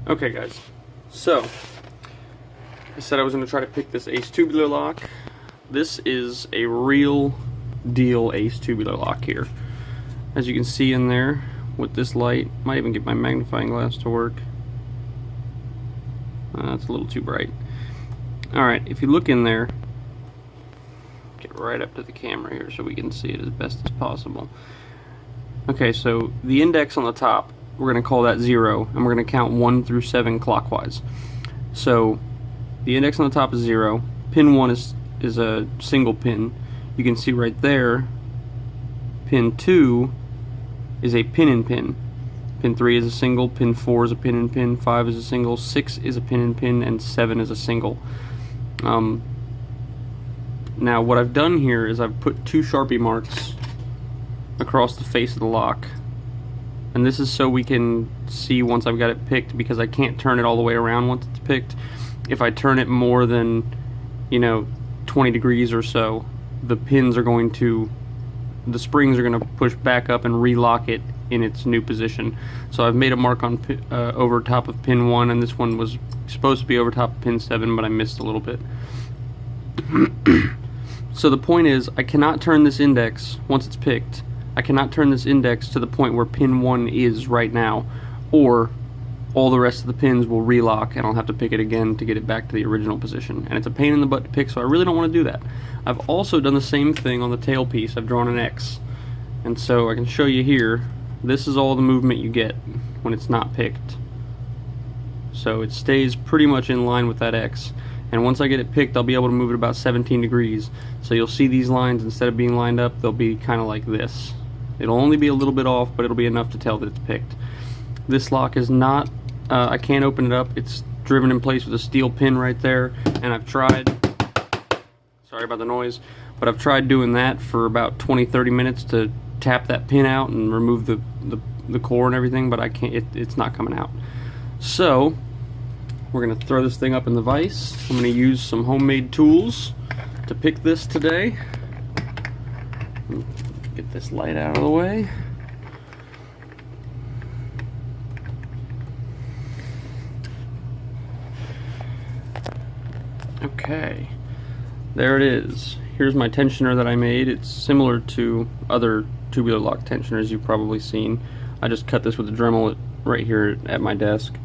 Okay guys, so I said I was going to try to pick this Ace tubular lock. This is a real deal Ace tubular lock here. As you can see in there with this light, might even get my magnifying glass to work. That's a little too bright. Alright, if you look in there, get right up to the camera here so we can see it as best as possible. Okay, so the index on the top, we're going to call that 0, and we're going to count 1 through 7 clockwise. So the index on the top is 0. Pin 1 is a single pin. You can see right there, pin 2 is a pin-in-pin. Pin 3 is a single, pin 4 is a pin-in-pin, 5 is a single, 6 is a pin-in-pin, and 7 is a single. Now what I've done here is I've put 2 Sharpie marks across the face of the lock. And this is so we can see once I've got it picked, because I can't turn it all the way around once it's picked. If I turn it more than, 20 degrees or so, the springs are going to push back up and relock it in its new position. So I've made a mark on over top of pin 1, and this one was supposed to be over top of pin 7, but I missed a little bit. So the point is, I cannot turn this index once it's picked. I cannot turn this index to the point where pin 1 is right now, or all the rest of the pins will relock and I'll have to pick it again to get it back to the original position. And it's a pain in the butt to pick, so I really don't want to do that. I've also done the same thing on the tail piece. I've drawn an X. And so I can show you here, this is all the movement you get when it's not picked. So it stays pretty much in line with that X. And once I get it picked, I'll be able to move it about 17 degrees. So you'll see these lines, instead of being lined up, they'll be kind of like this. It'll only be a little bit off, but it'll be enough to tell that it's picked. This lock is not, I can't open it up. It's driven in place with a steel pin right there, and I've tried, sorry about the noise, but I've tried doing that for about 20-30 minutes to tap that pin out and remove the core and everything, but I can't, it's not coming out. So we're going to throw this thing up in the vise. I'm going to use some homemade tools to pick this today. Get this light out of the way. Okay, there it is. Here's my tensioner that I made. It's similar to other tubular lock tensioners you've probably seen. I just cut this with a Dremel right here at my desk.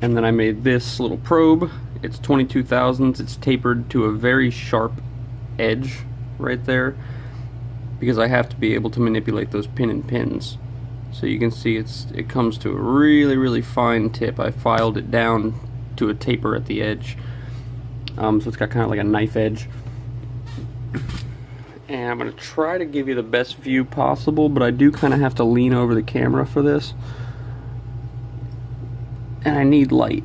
And then I made this little probe. It's 22 thousandths. It's tapered to a very sharp edge right there, because I have to be able to manipulate those pins. So you can see it comes to a really fine tip. I filed it down to a taper at the edge. So it's got kind of like a knife edge. And I'm going to try to give you the best view possible, but I do kind of have to lean over the camera for this. And I need light.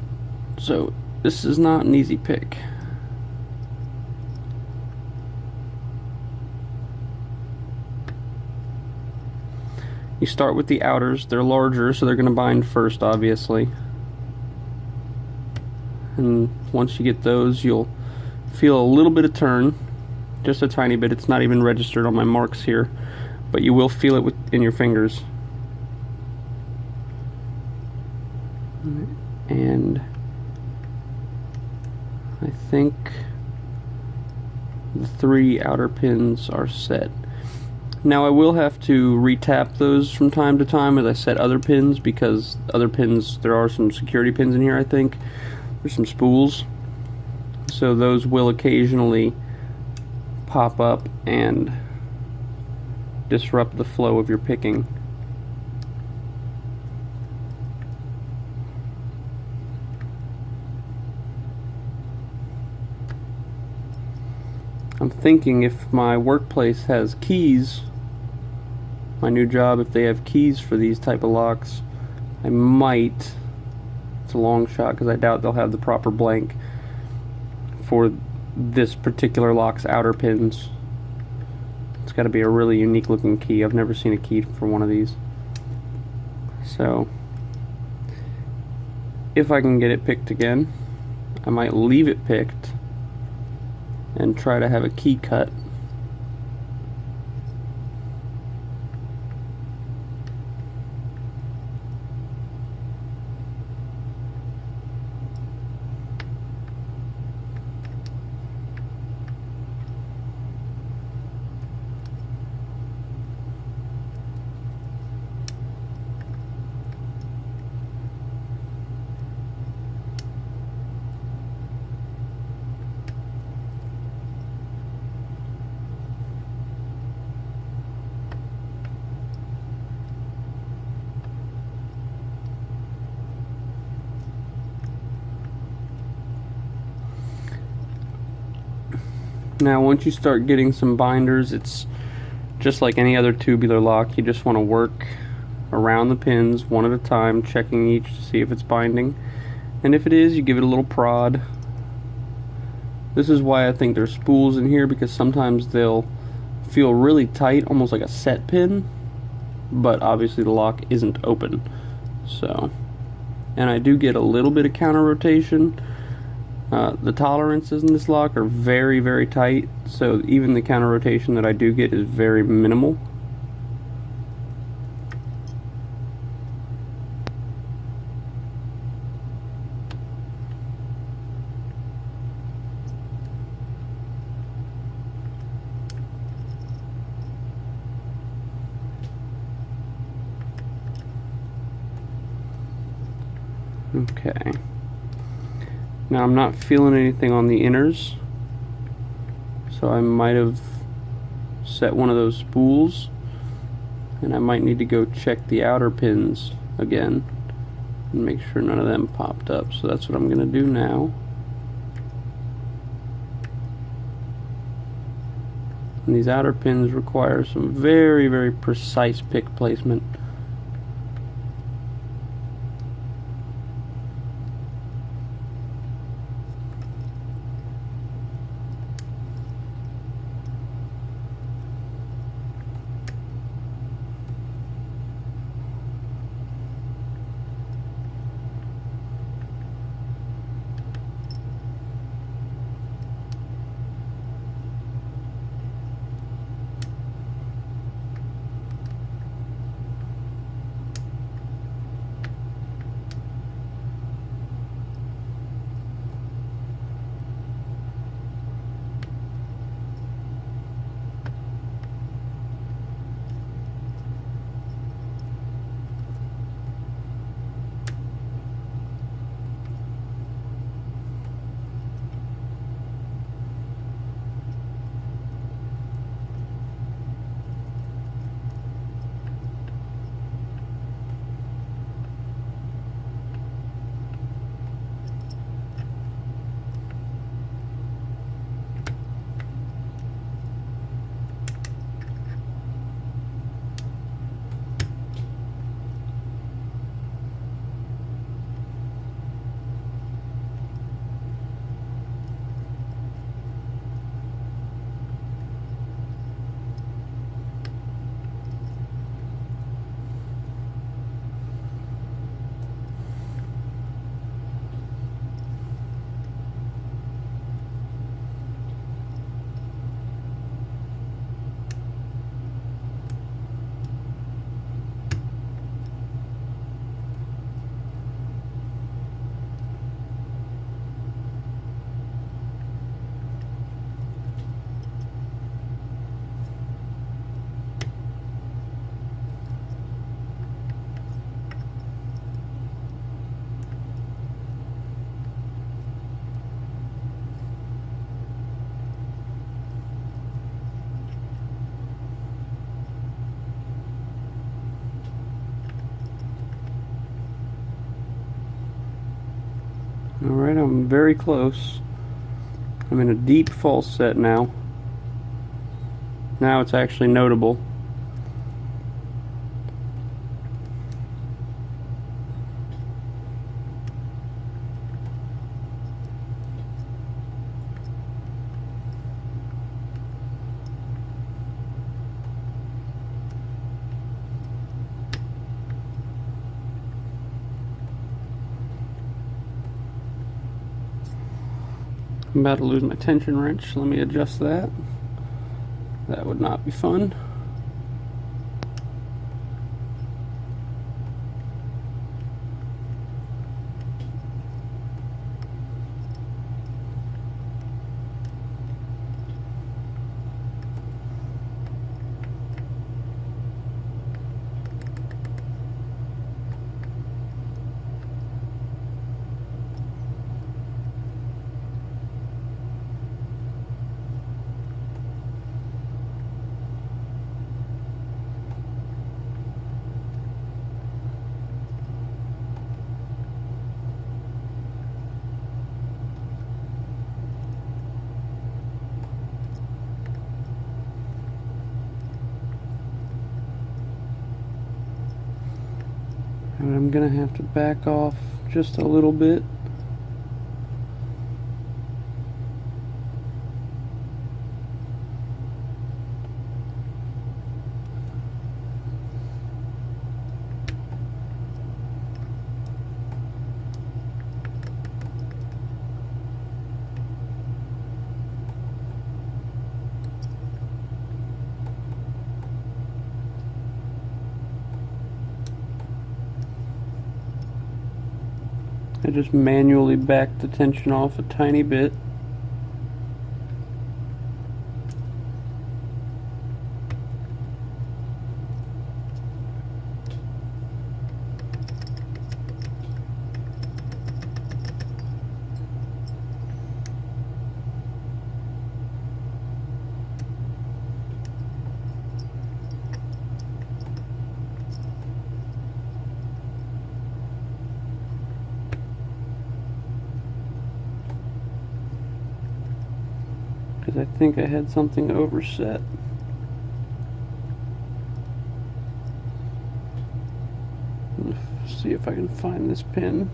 So this is not an easy pick. You start with the outers. They're larger, so they're going to bind first, obviously. And once you get those, you'll feel a little bit of turn, just a tiny bit. It's not even registered on my marks here, but you will feel it in your fingers. And I think the 3 outer pins are set. Now I will have to retap those from time to time as I set other pins, because other pins, there are some security pins in here, I think. There's some spools. So those will occasionally pop up and disrupt the flow of your picking. I'm thinking if my workplace has keys, my new job, if they have keys for these type of locks, I might, it's a long shot because I doubt they'll have the proper blank for this particular lock's outer pins. It's got to be a really unique looking key. I've never seen a key for one of these. So if I can get it picked again, I might leave it picked and try to have a key cut. Now once you start getting some binders, it's just like any other tubular lock. You just want to work around the pins one at a time, checking each to see if it's binding. And if it is, you give it a little prod. This is why I think there's spools in here, because sometimes they'll feel really tight, almost like a set pin, but obviously the lock isn't open. So, and I do get a little bit of counter rotation. The tolerances in this lock are very, very tight, so even the counter rotation that I do get is very minimal. Okay. Now I'm not feeling anything on the inners, so I might have set one of those spools, and I might need to go check the outer pins again and make sure none of them popped up. So that's what I'm going to do now. And these outer pins require some very, very precise pick placement. Alright, I'm very close. I'm in a deep false set now. Now it's actually notable. I'm about to lose my tension wrench. Let me adjust that. That would not be fun. And I'm gonna have to back off just a little bit. I just manually backed the tension off a tiny bit. Because I think I had something overset. Let's see if I can find this pin.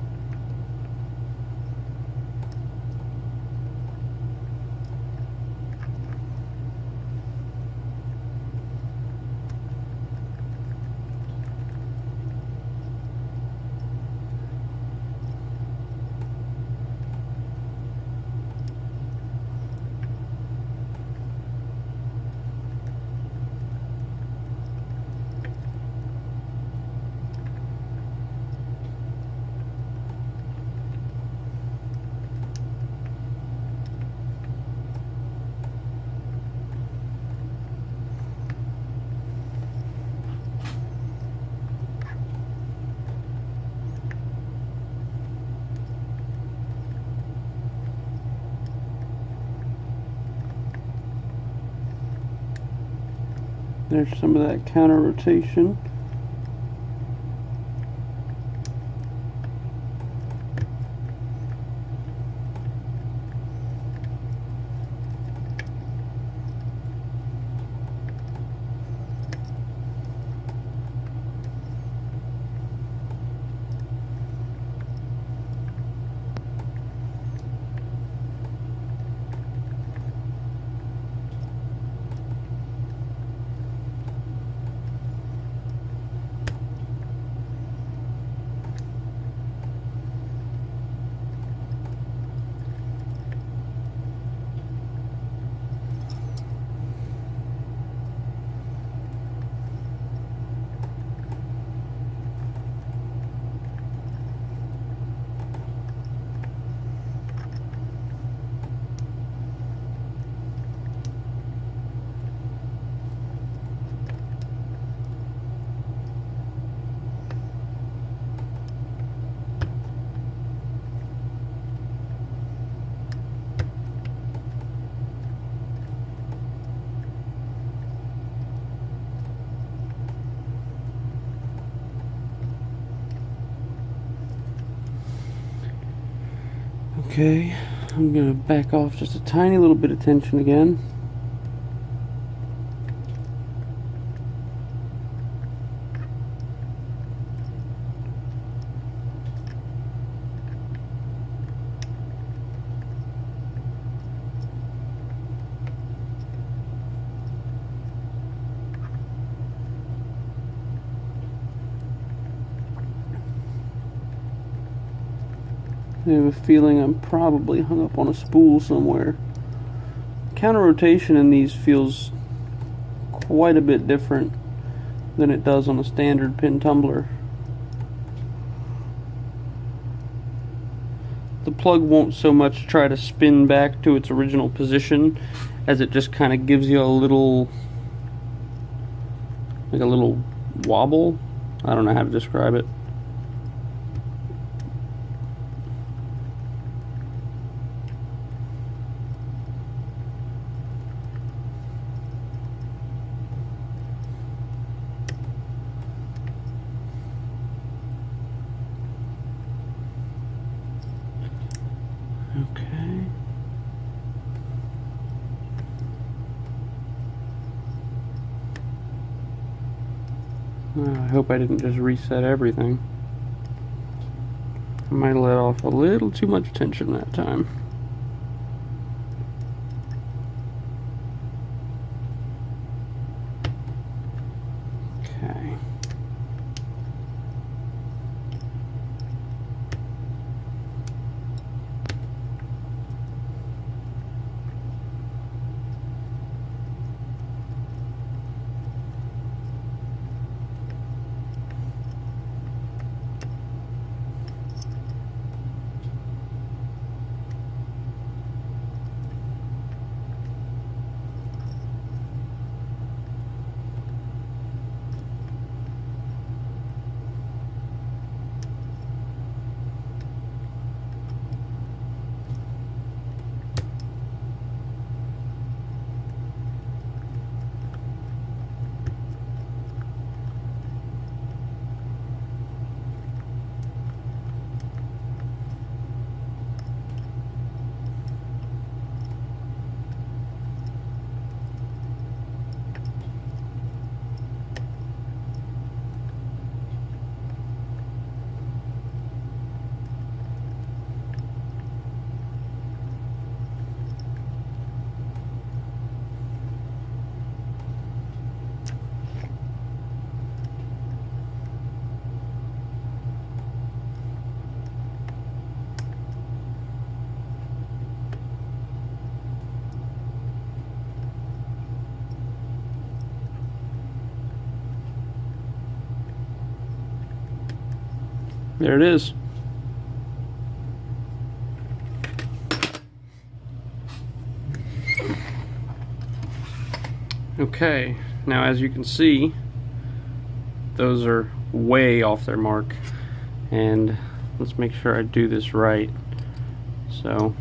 There's some of that counter rotation. Okay, I'm going to back off just a tiny little bit of tension again. I have a feeling I'm probably hung up on a spool somewhere. Counter rotation in these feels quite a bit different than it does on a standard pin tumbler. The plug won't so much try to spin back to its original position as it just kind of gives you a little, like a little wobble. I don't know how to describe it. Okay. I hope I didn't just reset everything. I might let off a little too much tension that time. Okay. There it is. Okay, now as you can see, those are way off their mark. And let's make sure I do this right. So,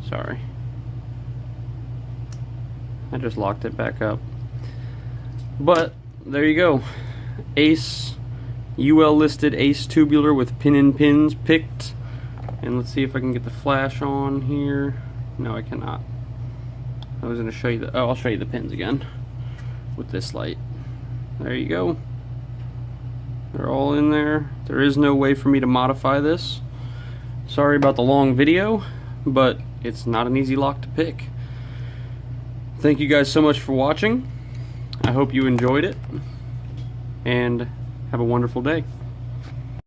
sorry. I just locked it back up. But there you go. Ace, UL listed Ace tubular with pin and pins picked. And let's see if I can get the flash on here. No, I cannot. I was going to show you the, oh, I'll show you the pins again with this light. There you go. They're all in there. There is no way for me to modify this. Sorry about the long video, but it's not an easy lock to pick. Thank you guys so much for watching. I hope you enjoyed it, and have a wonderful day.